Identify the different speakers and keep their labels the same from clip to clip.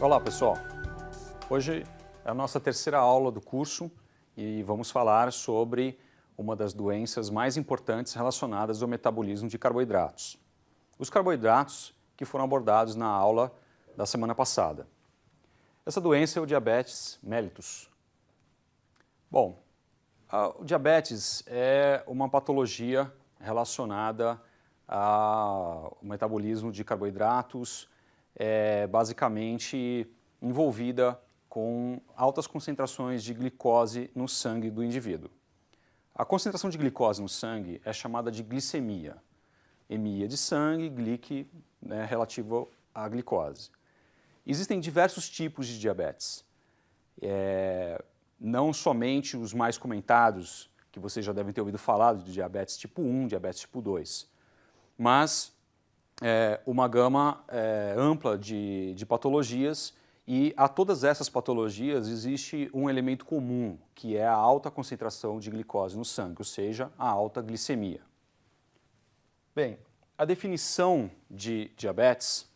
Speaker 1: Olá pessoal, hoje é a nossa terceira aula do curso e vamos falar sobre uma das doenças mais importantes relacionadas ao metabolismo de carboidratos. Os carboidratos que foram abordados na aula da semana passada. Essa doença é o diabetes mellitus. Bom, o diabetes é uma patologia relacionada ao metabolismo de carboidratos, basicamente envolvida com altas concentrações de glicose no sangue do indivíduo. A concentração de glicose no sangue é chamada de glicemia. Emia de sangue, glique, relativo à glicose. Existem diversos tipos de diabetes. Não somente os mais comentados, que vocês já devem ter ouvido falar, de diabetes tipo 1, diabetes tipo 2, mas uma gama ampla de patologias, e a todas essas patologias existe um elemento comum, que é a alta concentração de glicose no sangue, ou seja, a alta glicemia. Bem, a definição de diabetes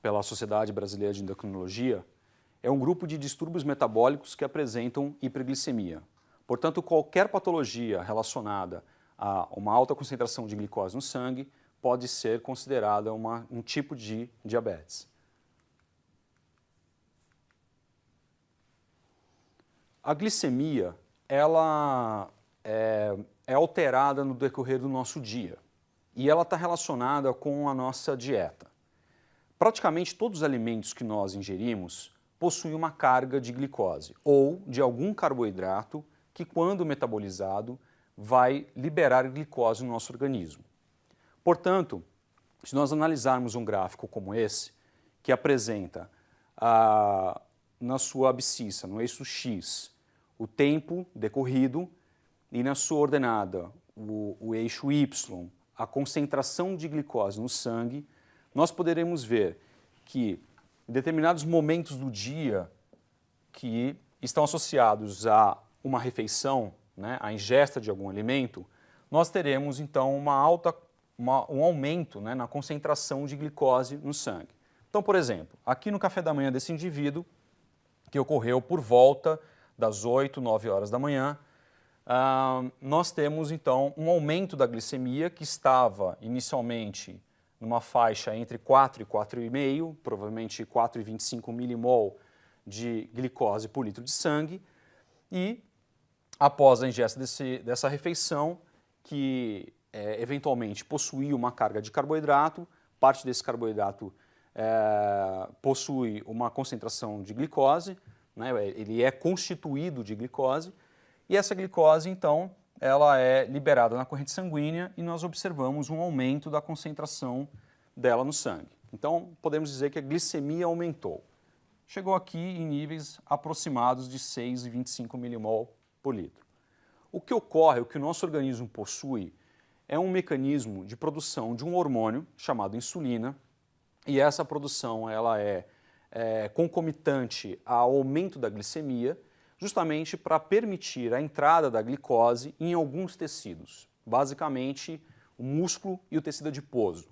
Speaker 1: pela Sociedade Brasileira de Endocrinologia é um grupo de distúrbios metabólicos que apresentam hiperglicemia. Portanto, qualquer patologia relacionada a uma alta concentração de glicose no sangue pode ser considerada um tipo de diabetes. A glicemia, ela é alterada no decorrer do nosso dia e ela está relacionada com a nossa dieta. Praticamente todos os alimentos que nós ingerimos possuem uma carga de glicose ou de algum carboidrato que, quando metabolizado, vai liberar glicose no nosso organismo. Portanto, se nós analisarmos um gráfico como esse, que apresenta na sua abscissa, no eixo X, o tempo decorrido e na sua ordenada, o eixo Y, a concentração de glicose no sangue, nós poderemos ver que em determinados momentos do dia que estão associados a uma refeição, a ingesta de algum alimento, nós teremos então um aumento na concentração de glicose no sangue. Então, por exemplo, aqui no café da manhã desse indivíduo, que ocorreu por volta das 8, 9 horas da manhã, nós temos então um aumento da glicemia que estava inicialmente numa faixa entre 4 e 4,5, provavelmente 4,25 milimol de glicose por litro de sangue, e após a ingesta dessa refeição, que eventualmente possuía uma carga de carboidrato, parte desse carboidrato possui uma concentração de glicose, ele é constituído de glicose, e essa glicose então ela é liberada na corrente sanguínea e nós observamos um aumento da concentração dela no sangue. Então podemos dizer que a glicemia aumentou. Chegou aqui em níveis aproximados de 6,25 milimol por litro. O que ocorre, o que o nosso organismo possui, é um mecanismo de produção de um hormônio chamado insulina, e essa produção ela é concomitante ao aumento da glicemia, justamente para permitir a entrada da glicose em alguns tecidos, basicamente o músculo e o tecido adiposo.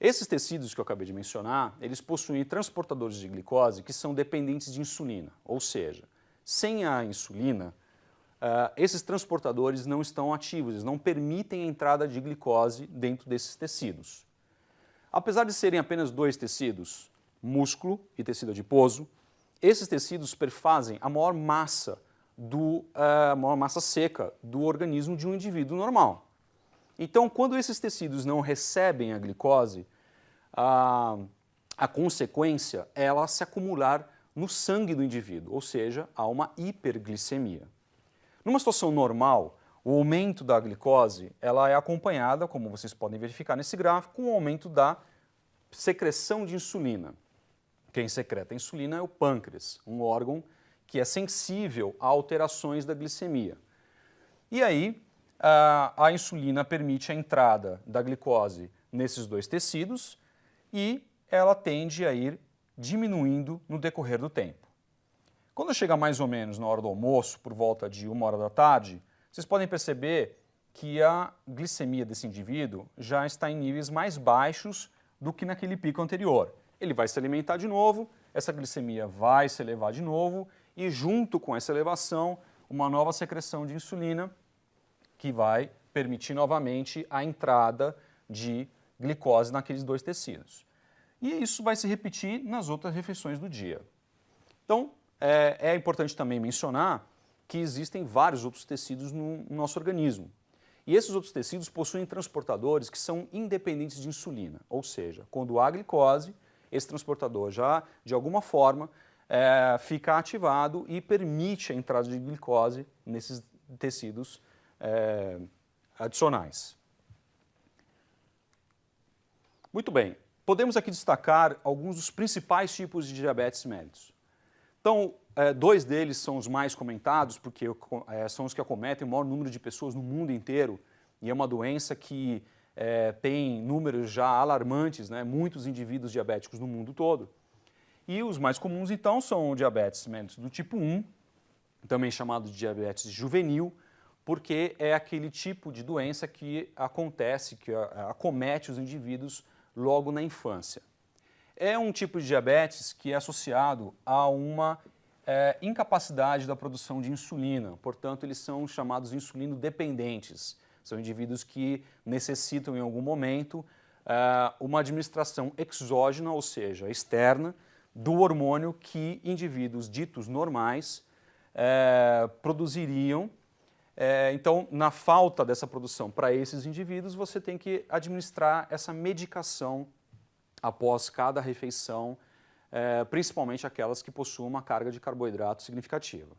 Speaker 1: Esses tecidos que eu acabei de mencionar, eles possuem transportadores de glicose que são dependentes de insulina, ou seja, sem a insulina, esses transportadores não estão ativos, eles não permitem a entrada de glicose dentro desses tecidos. Apesar de serem apenas dois tecidos, músculo e tecido adiposo, esses tecidos perfazem a maior massa seca do organismo de um indivíduo normal. Então, quando esses tecidos não recebem a glicose, a consequência é ela se acumular no sangue do indivíduo, ou seja, há uma hiperglicemia. Numa situação normal, o aumento da glicose ela é acompanhada, como vocês podem verificar nesse gráfico, com o aumento da secreção de insulina. Quem secreta a insulina é o pâncreas, um órgão que é sensível a alterações da glicemia. E aí, a insulina permite a entrada da glicose nesses dois tecidos e ela tende a ir diminuindo no decorrer do tempo. Quando chega mais ou menos na hora do almoço, por volta de 1h da tarde, vocês podem perceber que a glicemia desse indivíduo já está em níveis mais baixos do que naquele pico anterior. Ele vai se alimentar de novo, essa glicemia vai se elevar de novo e junto com essa elevação, uma nova secreção de insulina que vai permitir novamente a entrada de glicose naqueles dois tecidos. E isso vai se repetir nas outras refeições do dia. Então, é importante também mencionar que existem vários outros tecidos no nosso organismo. E esses outros tecidos possuem transportadores que são independentes de insulina, ou seja, quando há glicose, esse transportador já, de alguma forma, fica ativado e permite a entrada de glicose nesses tecidos adicionais. Muito bem, podemos aqui destacar alguns dos principais tipos de diabetes mellitus. Então, dois deles são os mais comentados, porque são os que acometem o maior número de pessoas no mundo inteiro, e é uma doença que tem números já alarmantes, né? Muitos indivíduos diabéticos no mundo todo. E os mais comuns, então, são o diabetes mellitus do tipo 1, também chamado de diabetes juvenil, porque é aquele tipo de doença que acontece, que acomete os indivíduos logo na infância. É um tipo de diabetes que é associado a uma incapacidade da produção de insulina, portanto, eles são chamados insulino-dependentes. São indivíduos que necessitam, em algum momento, uma administração exógena, ou seja, externa, do hormônio que indivíduos ditos normais produziriam. Então, na falta dessa produção para esses indivíduos, você tem que administrar essa medicação após cada refeição, principalmente aquelas que possuem uma carga de carboidrato significativa.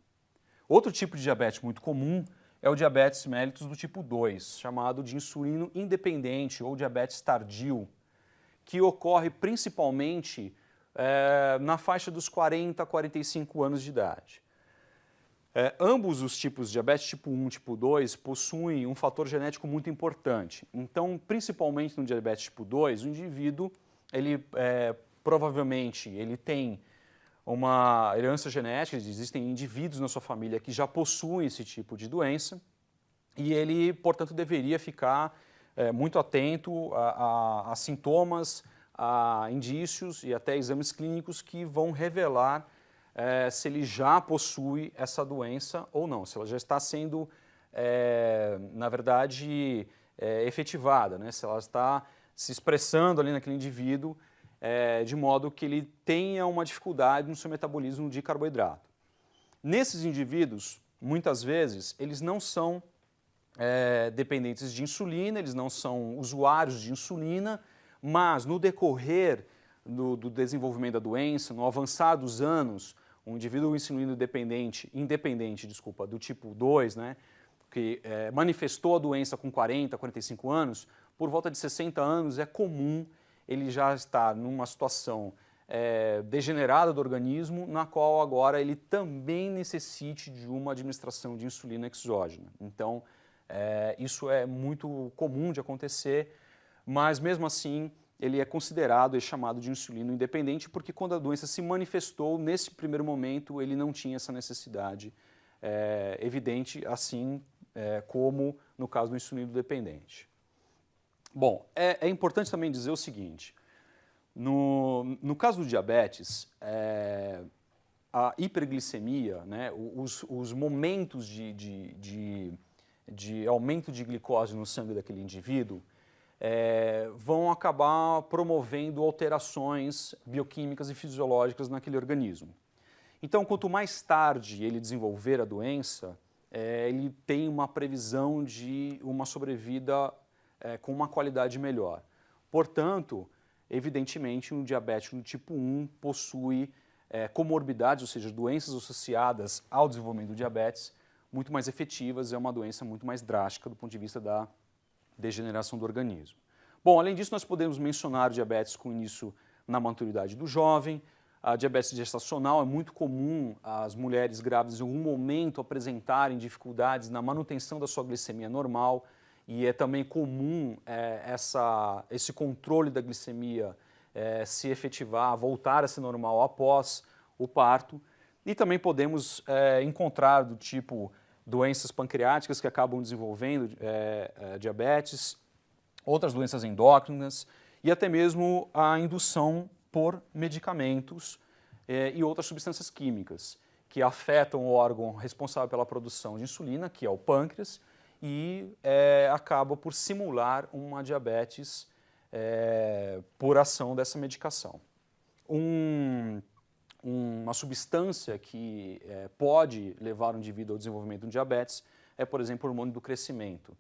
Speaker 1: Outro tipo de diabetes muito comum é o diabetes mellitus do tipo 2, chamado de insulino independente ou diabetes tardio, que ocorre principalmente na faixa dos 40 a 45 anos de idade. Ambos os tipos de diabetes, tipo 1 e tipo 2, possuem um fator genético muito importante. Então, principalmente no diabetes tipo 2, o indivíduo, provavelmente, ele tem uma herança genética, existem indivíduos na sua família que já possuem esse tipo de doença e ele, portanto, deveria ficar muito atento a sintomas, a indícios e até exames clínicos que vão revelar se ele já possui essa doença ou não, se ela já está sendo, na verdade, efetivada, né? Se ela está se expressando ali naquele indivíduo de modo que ele tenha uma dificuldade no seu metabolismo de carboidrato. Nesses indivíduos, muitas vezes, eles não são dependentes de insulina, eles não são usuários de insulina, mas no decorrer do desenvolvimento da doença, no avançar dos anos, um indivíduo insulino independente do tipo 2, né, que manifestou a doença com 40, 45 anos, por volta de 60 anos é comum ele já estar numa situação degenerada do organismo, na qual agora ele também necessite de uma administração de insulina exógena. Então, isso é muito comum de acontecer, mas mesmo assim ele é considerado e chamado de insulino independente porque quando a doença se manifestou, nesse primeiro momento ele não tinha essa necessidade evidente, assim como no caso do insulino dependente. Bom, é importante também dizer o seguinte, no caso do diabetes, a hiperglicemia, né, os momentos de aumento de glicose no sangue daquele indivíduo vão acabar promovendo alterações bioquímicas e fisiológicas naquele organismo. Então, quanto mais tarde ele desenvolver a doença, ele tem uma previsão de uma sobrevida com uma qualidade melhor. Portanto, evidentemente, um diabético do tipo 1 possui comorbidades, ou seja, doenças associadas ao desenvolvimento do diabetes muito mais efetivas, é uma doença muito mais drástica do ponto de vista da degeneração do organismo. Bom, além disso, nós podemos mencionar o diabetes com início na maturidade do jovem. A diabetes gestacional é muito comum as mulheres grávidas em algum momento apresentarem dificuldades na manutenção da sua glicemia normal e é também comum esse controle da glicemia se efetivar, voltar a ser normal após o parto. E também podemos encontrar do tipo doenças pancreáticas que acabam desenvolvendo diabetes, outras doenças endócrinas e até mesmo a indução por medicamentos e outras substâncias químicas que afetam o órgão responsável pela produção de insulina, que é o pâncreas, e acaba por simular uma diabetes por ação dessa medicação. Uma substância que pode levar o indivíduo ao desenvolvimento de diabetes é, por exemplo, o hormônio do crescimento,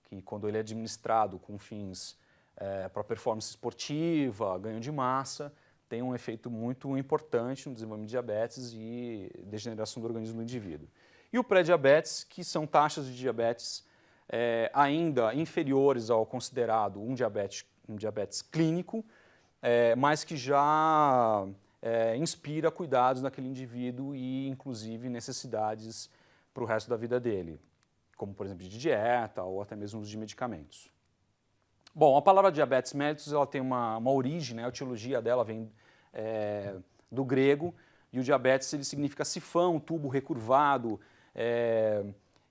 Speaker 1: que quando ele é administrado com fins para performance esportiva, ganho de massa, tem um efeito muito importante no desenvolvimento de diabetes e degeneração do organismo do indivíduo. E o pré-diabetes, que são taxas de diabetes ainda inferiores ao considerado um diabetes clínico, mas que já inspira cuidados naquele indivíduo e, inclusive, necessidades para o resto da vida dele, como, por exemplo, de dieta ou até mesmo uso de medicamentos. Bom, a palavra diabetes mellitus ela tem uma origem, né? A etiologia dela vem do grego, e o diabetes ele significa sifão, tubo recurvado,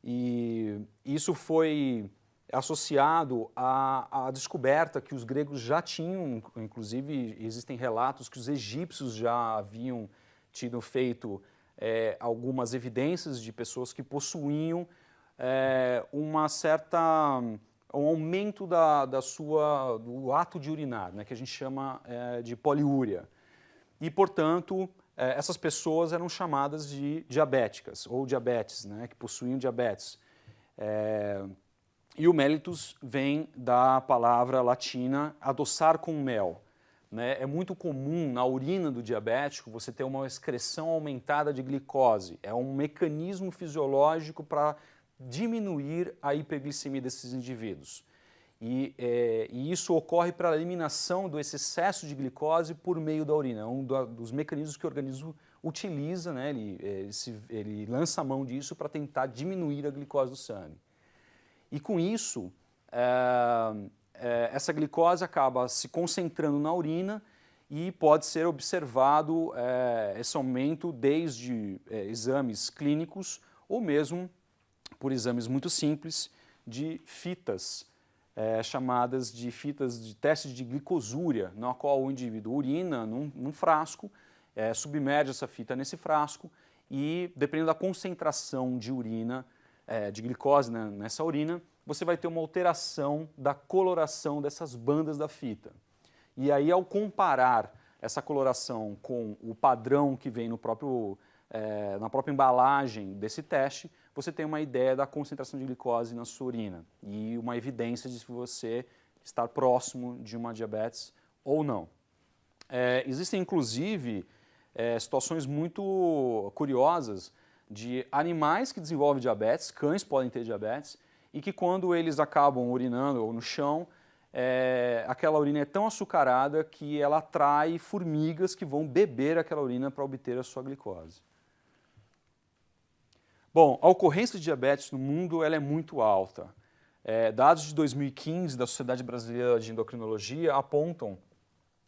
Speaker 1: e isso foi associado à descoberta que os gregos já tinham, inclusive existem relatos que os egípcios já haviam tido feito algumas evidências de pessoas que possuíam um aumento do ato de urinar, né, que a gente chama de poliúria. E, portanto, essas pessoas eram chamadas de diabéticas, ou diabetes, né, que possuíam diabetes. E o mellitus vem da palavra latina adoçar com mel. Né? É muito comum na urina do diabético você ter uma excreção aumentada de glicose. É um mecanismo fisiológico para diminuir a hiperglicemia desses indivíduos. E isso ocorre para a eliminação desse excesso de glicose por meio da urina. É um dos mecanismos que o organismo utiliza, né? Ele lança a mão disso para tentar diminuir a glicose do sangue. E com isso, essa glicose acaba se concentrando na urina e pode ser observado esse aumento desde exames clínicos ou mesmo por exames muito simples de fitas, chamadas de fitas de teste de glicosúria, na qual o indivíduo urina num frasco, submerge essa fita nesse frasco e, dependendo da concentração de urina, de glicose nessa urina, você vai ter uma alteração da coloração dessas bandas da fita. E aí, ao comparar essa coloração com o padrão que vem na própria embalagem desse teste, você tem uma ideia da concentração de glicose na sua urina e uma evidência de se você estar próximo de uma diabetes ou não. Existem, inclusive, situações muito curiosas de animais que desenvolvem diabetes, cães podem ter diabetes, e que quando eles acabam urinando ou no chão, aquela urina é tão açucarada que ela atrai formigas que vão beber aquela urina para obter a sua glicose. Bom, a ocorrência de diabetes no mundo ela é muito alta. Dados de 2015 da Sociedade Brasileira de Endocrinologia apontam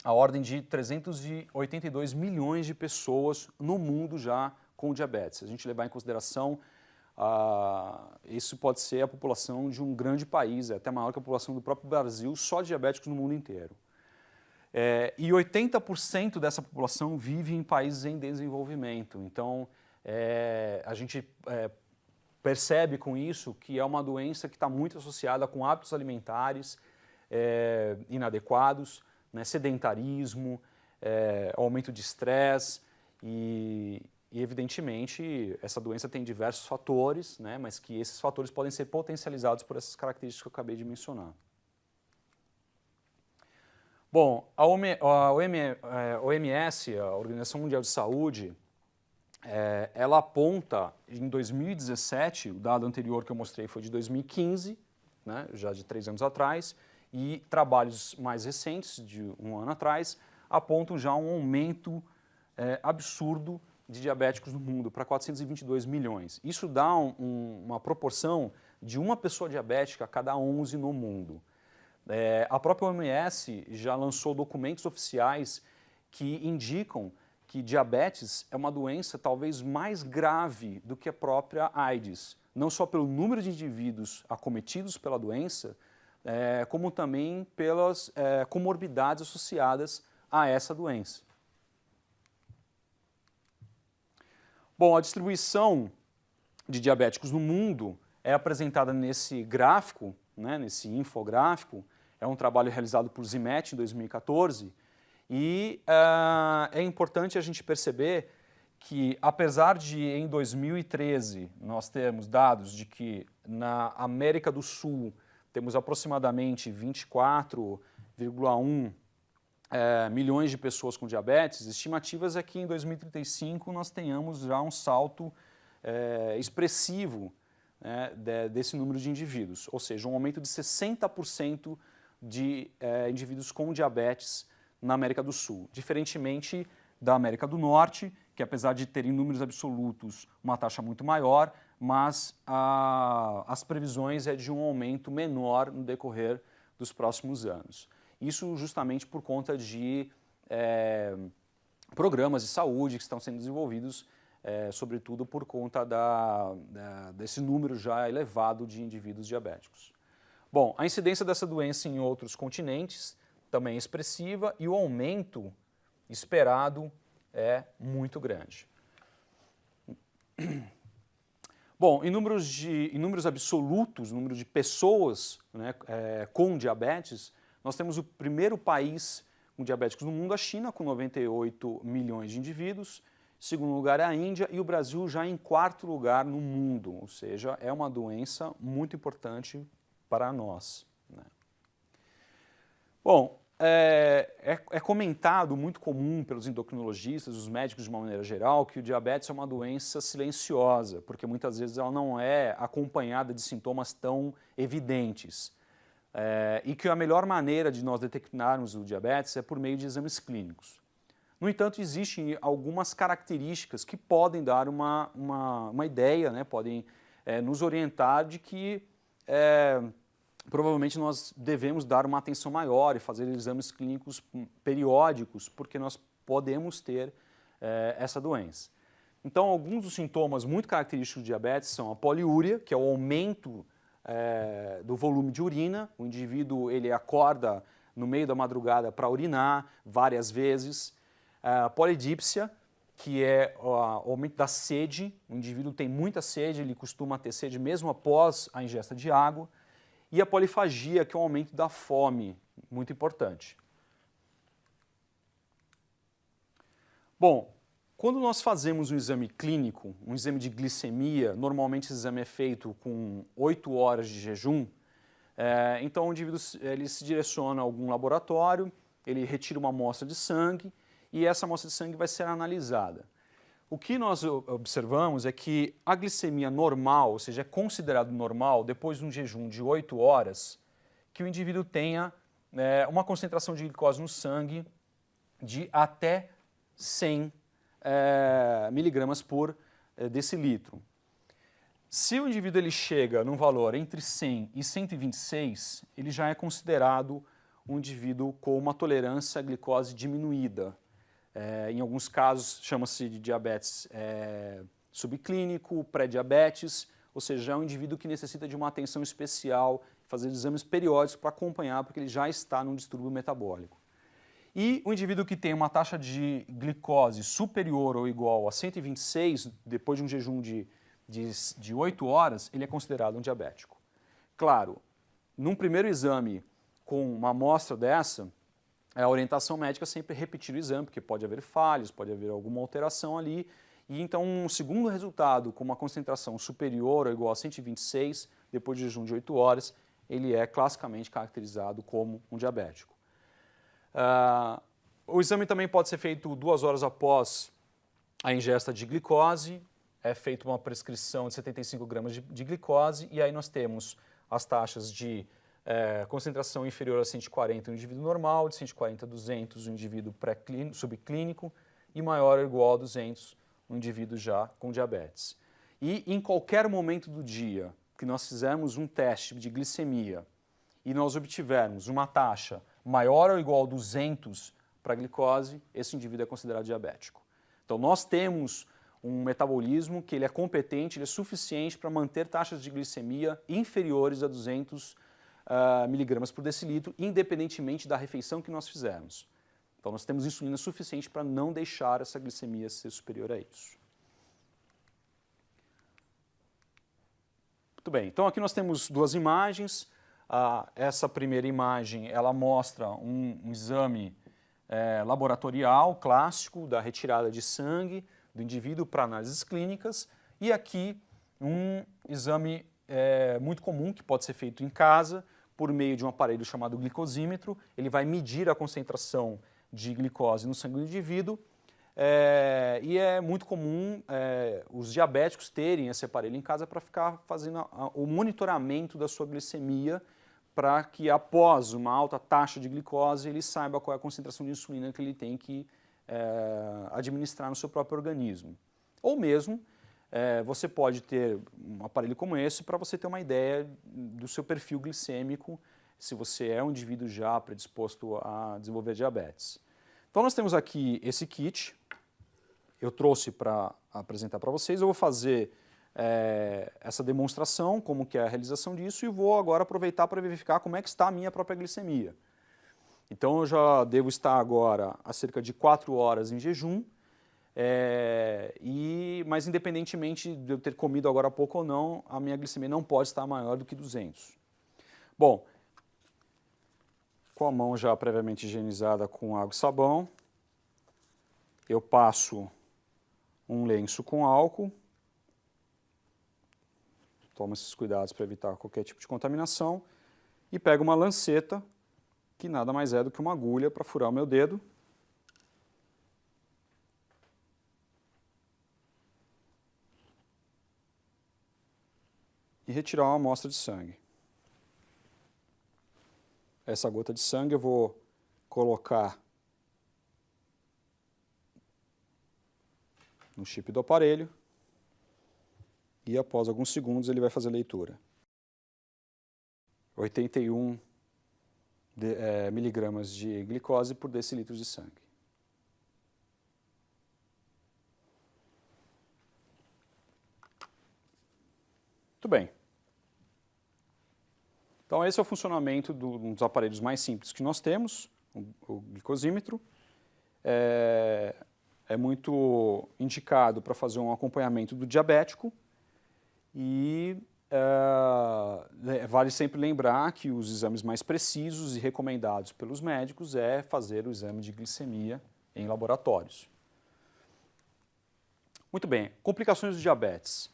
Speaker 1: a ordem de 382 milhões de pessoas no mundo já com diabetes. Se a gente levar em consideração, isso pode ser a população de um grande país, até maior que a população do próprio Brasil, só de diabéticos no mundo inteiro. E 80% dessa população vive em países em desenvolvimento. Então, a gente percebe com isso que é uma doença que está muito associada com hábitos alimentares inadequados, né, sedentarismo, aumento de estresse e, evidentemente, essa doença tem diversos fatores, né, mas que esses fatores podem ser potencializados por essas características que eu acabei de mencionar. Bom, a OMS, a Organização Mundial de Saúde, ela aponta, em 2017, o dado anterior que eu mostrei foi de 2015, né, já de 3 anos atrás, e trabalhos mais recentes, de 1 ano atrás, apontam já um aumento absurdo de diabéticos no mundo, para 422 milhões. Isso dá uma proporção de uma pessoa diabética a cada 11 no mundo. A própria OMS já lançou documentos oficiais que indicam que diabetes é uma doença talvez mais grave do que a própria AIDS, não só pelo número de indivíduos acometidos pela doença, como também pelas comorbidades associadas a essa doença. Bom, a distribuição de diabéticos no mundo é apresentada nesse gráfico, né, nesse infográfico. É um trabalho realizado por Zimet em 2014 e é importante a gente perceber que, apesar de em 2013 nós termos dados de que na América do Sul temos aproximadamente 24,1 milhões de pessoas com diabetes, estimativas é que em 2035 nós tenhamos já um salto expressivo, né, desse número de indivíduos, ou seja, um aumento de 60% de indivíduos com diabetes na América do Sul, diferentemente da América do Norte, que apesar de ter em números absolutos uma taxa muito maior, mas as previsões é de um aumento menor no decorrer dos próximos anos. Isso justamente por conta de programas de saúde que estão sendo desenvolvidos, sobretudo por conta desse número já elevado de indivíduos diabéticos. Bom, a incidência dessa doença em outros continentes também é expressiva e o aumento esperado é muito grande. Bom, em números absolutos, número de pessoas, né, com diabetes, nós temos o primeiro país com diabéticos no mundo, a China, com 98 milhões de indivíduos. Segundo lugar é a Índia e o Brasil já em quarto lugar no mundo, ou seja, é uma doença muito importante para nós, né? Bom, é comentado, muito comum pelos endocrinologistas, os médicos de uma maneira geral, que o diabetes é uma doença silenciosa, porque muitas vezes ela não é acompanhada de sintomas tão evidentes. E que a melhor maneira de nós detectarmos o diabetes é por meio de exames clínicos. No entanto, existem algumas características que podem dar uma ideia, né, podem nos orientar de que provavelmente nós devemos dar uma atenção maior e fazer exames clínicos periódicos, porque nós podemos ter essa doença. Então, alguns dos sintomas muito característicos do diabetes são a poliúria, que é o aumento do volume de urina. O indivíduo ele acorda no meio da madrugada para urinar várias vezes. A polidípsia, que é o aumento da sede. O indivíduo tem muita sede, ele costuma ter sede mesmo após a ingesta de água. E a polifagia, que é o aumento da fome, muito importante. Bom, quando nós fazemos um exame clínico, um exame de glicemia, normalmente esse exame é feito com 8 horas de jejum, então o indivíduo ele se direciona a algum laboratório, ele retira uma amostra de sangue e essa amostra de sangue vai ser analisada. O que nós observamos é que a glicemia normal, ou seja, é considerado normal depois de um jejum de 8 horas, que o indivíduo tenha uma concentração de glicose no sangue de até 100 miligramas por decilitro. Se o indivíduo ele chega num valor entre 100 e 126, ele já é considerado um indivíduo com uma tolerância à glicose diminuída. Em alguns casos chama-se de diabetes subclínico, pré-diabetes, ou seja, é um indivíduo que necessita de uma atenção especial, fazer exames periódicos para acompanhar, porque ele já está num distúrbio metabólico. E o indivíduo que tem uma taxa de glicose superior ou igual a 126, depois de um jejum de 8 horas, ele é considerado um diabético. Claro, num primeiro exame com uma amostra dessa, a orientação médica é sempre repetir o exame, porque pode haver falhas, pode haver alguma alteração ali. E então um segundo resultado com uma concentração superior ou igual a 126, depois de jejum de 8 horas, ele é classicamente caracterizado como um diabético. O exame também pode ser feito 2 horas após a ingesta de glicose, é feita uma prescrição de 75 gramas de glicose e aí nós temos as taxas de concentração inferior a 140 no indivíduo normal, de 140 a 200 no indivíduo subclínico e maior ou igual a 200 no indivíduo já com diabetes. E em qualquer momento do dia que nós fizermos um teste de glicemia e nós obtivermos uma taxa maior ou igual a 200 para a glicose, esse indivíduo é considerado diabético. Então nós temos um metabolismo que ele é competente, ele é suficiente para manter taxas de glicemia inferiores a 200 miligramas por decilitro, independentemente da refeição que nós fizermos. Então nós temos insulina suficiente para não deixar essa glicemia ser superior a isso. Muito bem, então aqui nós temos duas imagens. Essa primeira imagem, ela mostra um exame laboratorial clássico da retirada de sangue do indivíduo para análises clínicas, e aqui um exame muito comum que pode ser feito em casa por meio de um aparelho chamado glicosímetro. Ele vai medir a concentração de glicose no sangue do indivíduo, e é muito comum os diabéticos terem esse aparelho em casa para ficar fazendo o monitoramento da sua glicemia, para que após uma alta taxa de glicose ele saiba qual é a concentração de insulina que ele tem que administrar no seu próprio organismo. Ou mesmo, você pode ter um aparelho como esse para você ter uma ideia do seu perfil glicêmico, se você é um indivíduo já predisposto a desenvolver diabetes. Então nós temos aqui esse kit, eu trouxe para apresentar para vocês. Eu vou fazer essa demonstração, como que é a realização disso, e vou agora aproveitar para verificar como é que está a minha própria glicemia. Então eu já devo estar agora há cerca de 4 horas em jejum, mas independentemente de eu ter comido agora há pouco ou não, a minha glicemia não pode estar maior do que 200. Bom, com a mão já previamente higienizada com água e sabão, eu passo um lenço com álcool, tomo esses cuidados para evitar qualquer tipo de contaminação, e pego uma lanceta, que nada mais é do que uma agulha para furar o meu dedo. E retirar uma amostra de sangue. Essa gota de sangue eu vou colocar no chip do aparelho e após alguns segundos ele vai fazer a leitura. 81 miligramas de glicose por decilitro de sangue. Muito bem. Então esse é o funcionamento um dos aparelhos mais simples que nós temos, o glicosímetro. É muito indicado para fazer um acompanhamento do diabético e vale sempre lembrar que os exames mais precisos e recomendados pelos médicos é fazer o exame de glicemia em laboratórios. Muito bem, complicações do diabetes.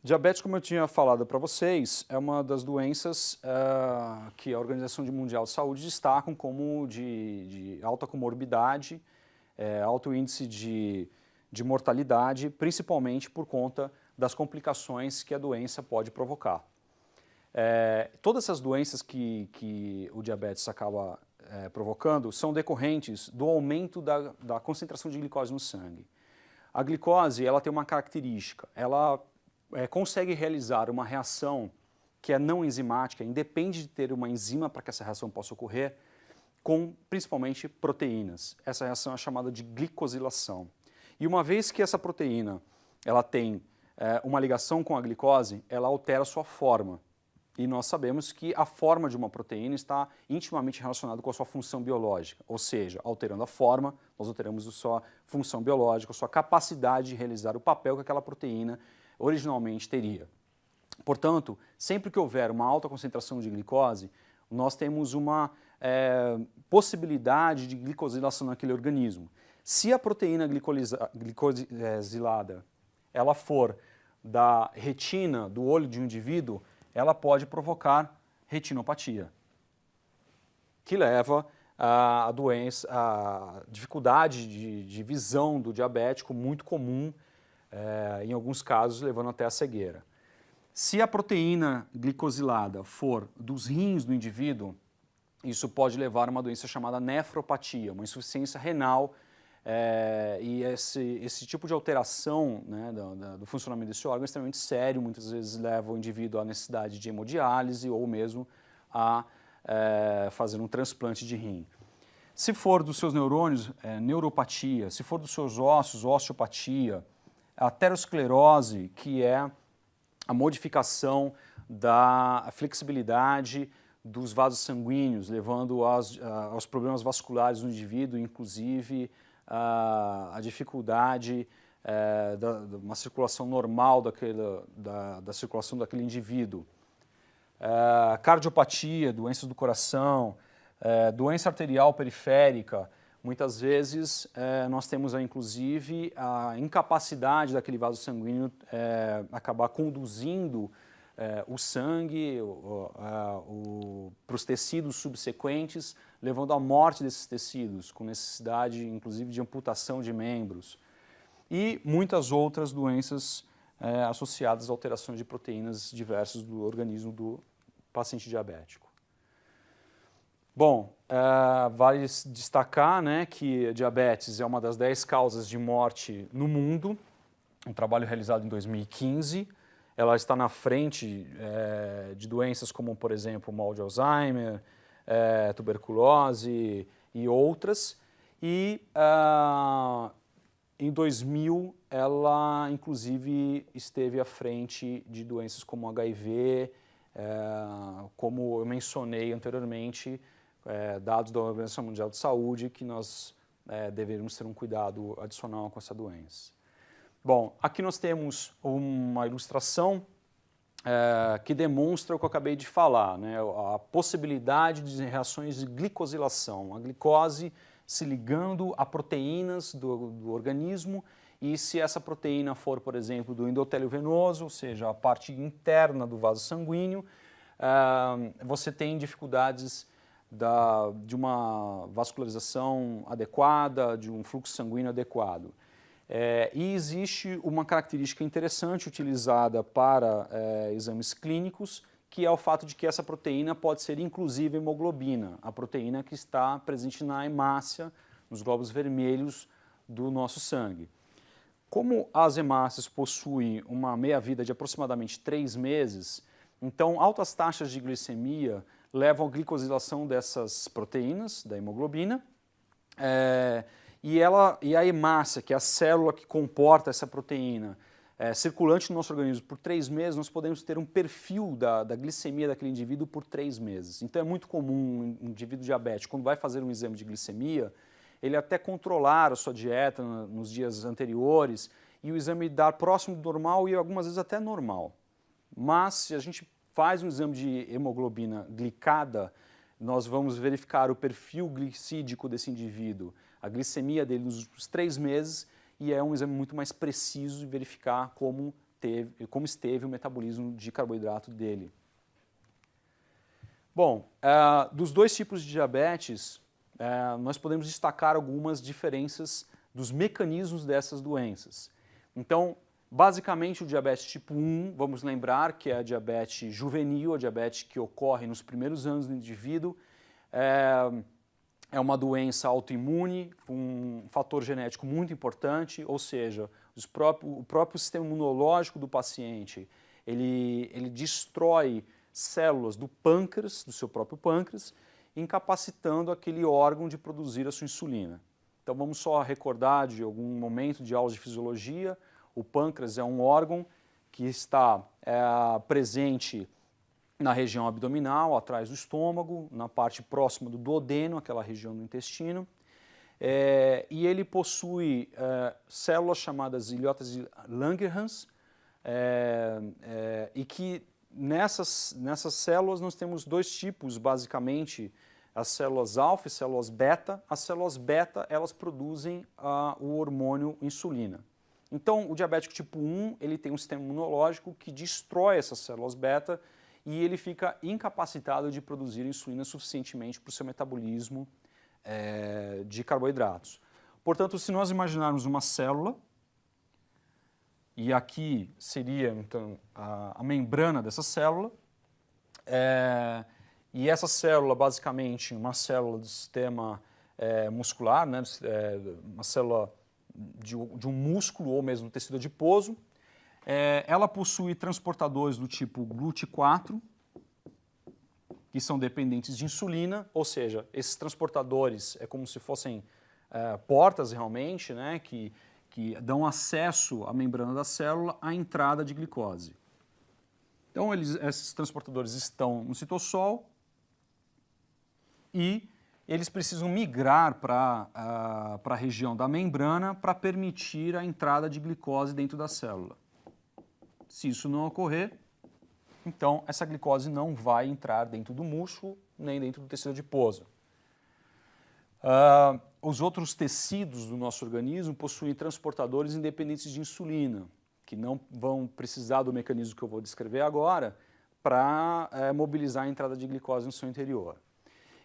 Speaker 1: Diabetes, como eu tinha falado para vocês, é uma das doenças que a Organização Mundial de Saúde destacam como de alta comorbidade, alto índice de mortalidade, principalmente por conta das complicações que a doença pode provocar. Todas essas doenças que o diabetes acaba provocando são decorrentes do aumento da concentração de glicose no sangue. A glicose ela tem uma característica, ela consegue realizar uma reação que é não enzimática, independe de ter uma enzima para que essa reação possa ocorrer, com principalmente proteínas. Essa reação é chamada de glicosilação. E uma vez que essa proteína ela tem uma ligação com a glicose, ela altera a sua forma. E nós sabemos que a forma de uma proteína está intimamente relacionada com a sua função biológica. Ou seja, alterando a forma, nós alteramos a sua função biológica, a sua capacidade de realizar o papel que aquela proteína originalmente teria. Portanto, sempre que houver uma alta concentração de glicose, nós temos uma possibilidade de glicosilação naquele organismo. Se a proteína glicosilada ela for da retina do olho de um indivíduo, ela pode provocar retinopatia, que leva à doença, à dificuldade de visão do diabético, muito comum, em alguns casos levando até a cegueira. Se a proteína glicosilada for dos rins do indivíduo, isso pode levar a uma doença chamada nefropatia, uma insuficiência renal, e esse tipo de alteração, né, do funcionamento desse órgão é extremamente sério, muitas vezes leva o indivíduo à necessidade de hemodiálise ou mesmo a fazer um transplante de rim. Se for dos seus neurônios, neuropatia, se for dos seus ossos, osteopatia, aterosclerose, que é a modificação da flexibilidade dos vasos sanguíneos, levando aos problemas vasculares do indivíduo, inclusive a dificuldade uma circulação normal da circulação daquele indivíduo. Cardiopatia, doenças do coração, doença arterial periférica. Muitas vezes nós temos, inclusive, a incapacidade daquele vaso sanguíneo acabar conduzindo o sangue para os tecidos subsequentes, levando à morte desses tecidos, com necessidade, inclusive, de amputação de membros. E muitas outras doenças associadas a alterações de proteínas diversas do organismo do paciente diabético. Bom, vale destacar, né, que a diabetes é uma das 10 causas de morte no mundo, um trabalho realizado em 2015. Ela está na frente de doenças como, por exemplo, o mal de Alzheimer, tuberculose e outras. E em 2000, ela, inclusive, esteve à frente de doenças como HIV, como eu mencionei anteriormente, dados da Organização Mundial de Saúde, que nós deveríamos ter um cuidado adicional com essa doença. Bom, aqui nós temos uma ilustração que demonstra o que eu acabei de falar, né? A possibilidade de reações de glicosilação, a glicose se ligando a proteínas do organismo, e se essa proteína for, por exemplo, do endotélio venoso, ou seja, a parte interna do vaso sanguíneo, você tem dificuldades de uma vascularização adequada, de um fluxo sanguíneo adequado. E existe uma característica interessante utilizada para exames clínicos, que é o fato de que essa proteína pode ser inclusive hemoglobina, a proteína que está presente na hemácia, nos glóbulos vermelhos do nosso sangue. Como as hemácias possuem uma meia-vida de aproximadamente 3 meses, então altas taxas de glicemia levam à glicosilação dessas proteínas, da hemoglobina, e a hemácia, que é a célula que comporta essa proteína, circulante no nosso organismo por 3 meses, nós podemos ter um perfil da glicemia daquele indivíduo por 3 meses. Então é muito comum um indivíduo diabético, quando vai fazer um exame de glicemia, ele até controlar a sua dieta nos dias anteriores e o exame dar próximo do normal e algumas vezes até normal. Mas se a gente faz um exame de hemoglobina glicada, nós vamos verificar o perfil glicídico desse indivíduo, a glicemia dele nos últimos 3 meses, e é um exame muito mais preciso de verificar como esteve o metabolismo de carboidrato dele. Bom, dos 2 tipos de diabetes, nós podemos destacar algumas diferenças dos mecanismos dessas doenças. Então, basicamente, o diabetes tipo 1, vamos lembrar que é a diabetes juvenil, a diabetes que ocorre nos primeiros anos do indivíduo, é uma doença autoimune, um fator genético muito importante, ou seja, o próprio sistema imunológico do paciente, ele destrói células do pâncreas, do seu próprio pâncreas, incapacitando aquele órgão de produzir a sua insulina. Então vamos só recordar de algum momento de aulas de fisiologia. O pâncreas é um órgão que está presente na região abdominal, atrás do estômago, na parte próxima do duodeno, aquela região do intestino, e ele possui células chamadas ilhotas de Langerhans, e que nessas células nós temos 2 tipos, basicamente, as células alfa e células beta. As células beta, elas produzem o hormônio insulina. Então, o diabético tipo 1, ele tem um sistema imunológico que destrói essas células beta e ele fica incapacitado de produzir insulina suficientemente para o seu metabolismo de carboidratos. Portanto, se nós imaginarmos uma célula, e aqui seria, então, a membrana dessa célula, e essa célula, basicamente, uma célula do sistema muscular, né, uma célula de um músculo ou mesmo tecido adiposo, ela possui transportadores do tipo GLUT4, que são dependentes de insulina, ou seja, esses transportadores é como se fossem portas realmente, né, que dão acesso à membrana da célula à entrada de glicose. Então, esses transportadores estão no citosol e eles precisam migrar para a região da membrana para permitir a entrada de glicose dentro da célula. Se isso não ocorrer, então essa glicose não vai entrar dentro do músculo nem dentro do tecido adiposo. Os outros tecidos do nosso organismo possuem transportadores independentes de insulina, que não vão precisar do mecanismo que eu vou descrever agora para mobilizar a entrada de glicose no seu interior.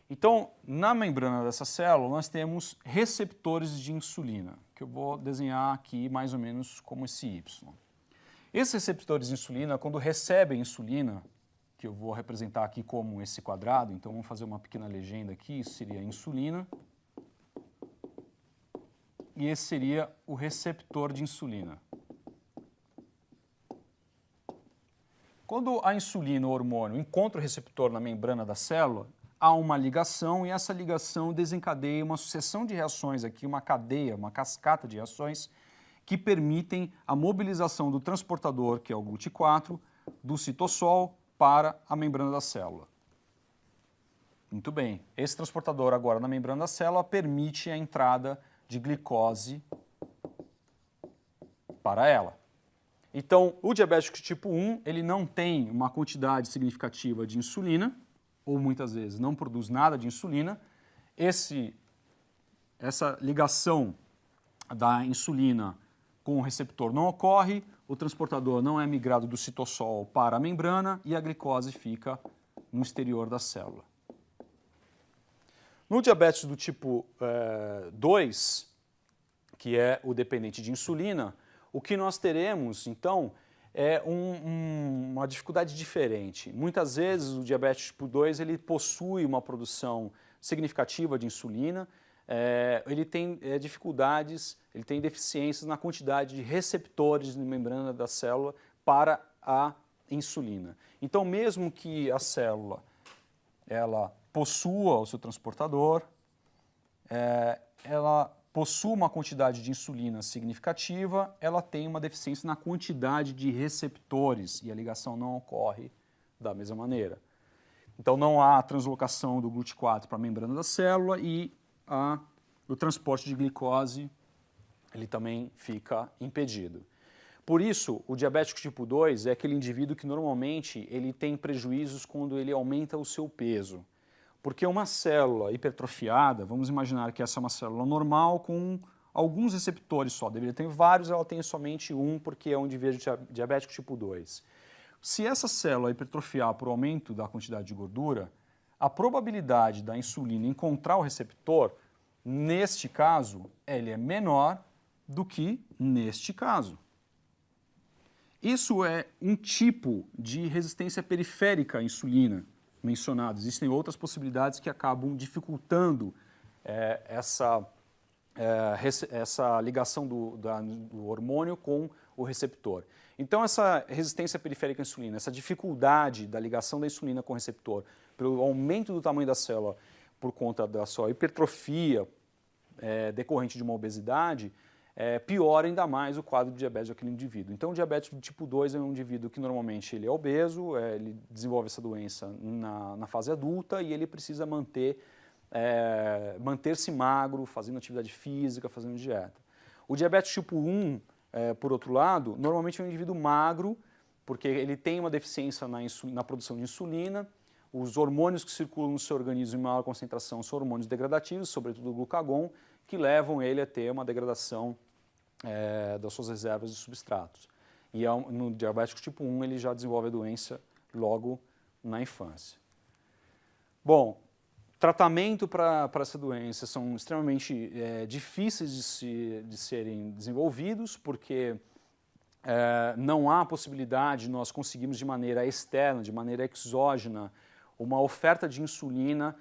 Speaker 1: Então, na membrana dessa célula, nós temos receptores de insulina, que eu vou desenhar aqui mais ou menos como esse Y. Esses receptores de insulina, quando recebem insulina, que eu vou representar aqui como esse quadrado, então vamos fazer uma pequena legenda aqui, isso seria a insulina, e esse seria o receptor de insulina. Quando a insulina, o hormônio, encontra o receptor na membrana da célula, há uma ligação e essa ligação desencadeia uma sucessão de reações aqui, uma cadeia, uma cascata de reações que permitem a mobilização do transportador, que é o GLUT4, do citossol para a membrana da célula. Muito bem, esse transportador agora na membrana da célula permite a entrada de glicose para ela. Então, o diabético tipo 1, ele não tem uma quantidade significativa de insulina, ou muitas vezes não produz nada de insulina. Essa ligação da insulina com o receptor não ocorre, o transportador não é migrado do citossol para a membrana e a glicose fica no exterior da célula. No diabetes do tipo 2, que é o dependente de insulina, o que nós teremos, então, é uma dificuldade diferente. Muitas vezes o diabetes tipo 2 ele possui uma produção significativa de insulina, ele tem dificuldades, ele tem deficiências na quantidade de receptores na membrana da célula para a insulina. Então, mesmo que a célula ela possua o seu transportador, ela possui uma quantidade de insulina significativa, ela tem uma deficiência na quantidade de receptores e a ligação não ocorre da mesma maneira. Então não há translocação do GLUT4 para a membrana da célula e o transporte de glicose ele também fica impedido. Por isso, o diabético tipo 2 é aquele indivíduo que normalmente ele tem prejuízos quando ele aumenta o seu peso. Porque uma célula hipertrofiada, vamos imaginar que essa é uma célula normal com alguns receptores só, deveria ter vários, ela tem somente um porque é um indivíduo diabético tipo 2. Se essa célula hipertrofiar por aumento da quantidade de gordura, a probabilidade da insulina encontrar o receptor, neste caso, ele é menor do que neste caso. Isso é um tipo de resistência periférica à insulina mencionado. Existem outras possibilidades que acabam dificultando essa ligação do hormônio com o receptor. Então, essa resistência periférica à insulina, essa dificuldade da ligação da insulina com o receptor, pelo aumento do tamanho da célula por conta da sua hipertrofia decorrente de uma obesidade, piora ainda mais o quadro de diabetes daquele indivíduo. Então, o diabético do tipo 2 é um indivíduo que normalmente ele é obeso, ele desenvolve essa doença na fase adulta e ele precisa manter-se magro, fazendo atividade física, fazendo dieta. O diabetes tipo 1, por outro lado, normalmente é um indivíduo magro, porque ele tem uma deficiência na produção de insulina, os hormônios que circulam no seu organismo em maior concentração são hormônios degradativos, sobretudo o glucagon, que levam ele a ter uma degradação das suas reservas de substratos. E no diabético tipo 1 ele já desenvolve a doença logo na infância. Bom, tratamento para essa doença são extremamente difíceis de serem desenvolvidos, porque não há possibilidade de nós conseguirmos de maneira externa, de maneira exógena, uma oferta de insulina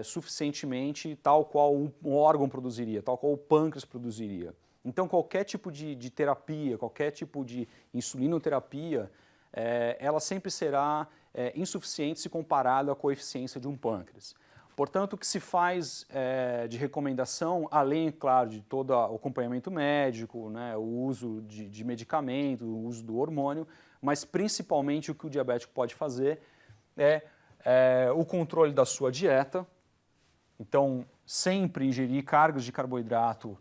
Speaker 1: suficientemente tal qual um órgão produziria, tal qual o pâncreas produziria. Então, qualquer tipo de terapia, qualquer tipo de insulinoterapia, ela sempre será insuficiente se comparado à coeficiência de um pâncreas. Portanto, o que se faz de recomendação, além, claro, de todo o acompanhamento médico, né, o uso de medicamento, o uso do hormônio, mas principalmente o que o diabético pode fazer é o controle da sua dieta, Então, sempre ingerir cargas de carboidrato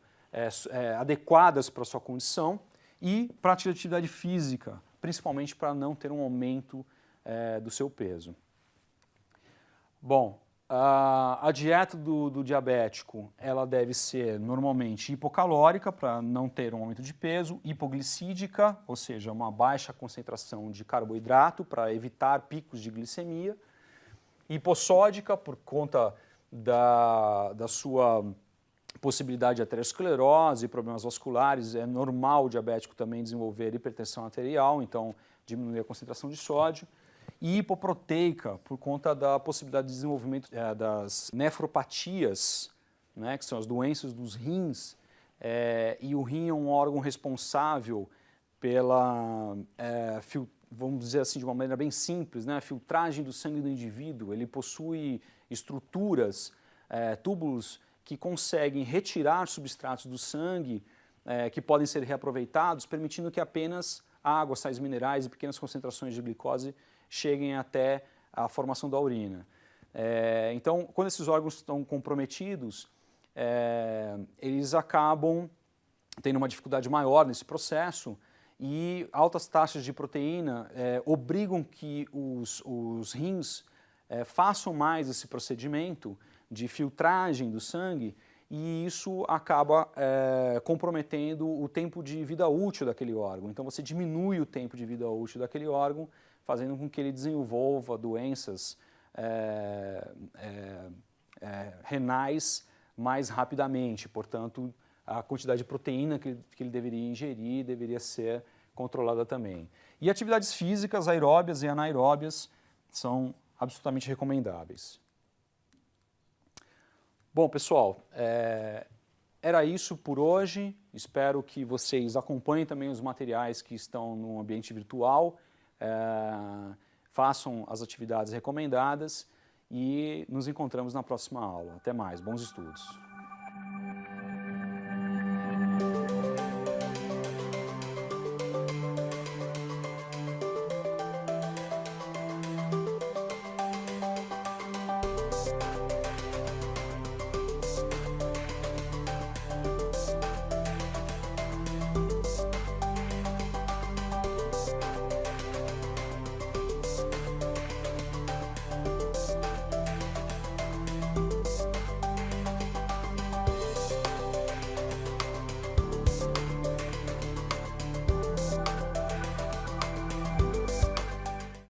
Speaker 1: adequadas para a sua condição e prática de atividade física, principalmente para não ter um aumento do seu peso. Bom, a dieta do diabético, ela deve ser normalmente hipocalórica para não ter um aumento de peso, hipoglicídica, ou seja, uma baixa concentração de carboidrato para evitar picos de glicemia, hipossódica por conta da sua possibilidade de aterosclerose, problemas vasculares. É normal o diabético também desenvolver hipertensão arterial, então diminuir a concentração de sódio. E hipoproteica, por conta da possibilidade de desenvolvimento das nefropatias, né, que são as doenças dos rins, e o rim é um órgão responsável pela, vamos dizer assim de uma maneira bem simples, né, a filtragem do sangue do indivíduo. Ele possui estruturas, túbulos que conseguem retirar substratos do sangue que podem ser reaproveitados, permitindo que apenas água, sais minerais e pequenas concentrações de glicose cheguem até a formação da urina. Então, quando esses órgãos estão comprometidos, eles acabam tendo uma dificuldade maior nesse processo e altas taxas de proteína obrigam que os rins façam mais esse procedimento de filtragem do sangue e isso acaba comprometendo o tempo de vida útil daquele órgão. Então, você diminui o tempo de vida útil daquele órgão, fazendo com que ele desenvolva doenças renais mais rapidamente. Portanto, a quantidade de proteína que ele deveria ingerir deveria ser controlada também. E atividades físicas aeróbias e anaeróbias são absolutamente recomendáveis. Bom, pessoal, era isso por hoje. Espero que vocês acompanhem também os materiais que estão no ambiente virtual. Façam as atividades recomendadas e nos encontramos na próxima aula. Até mais, bons estudos!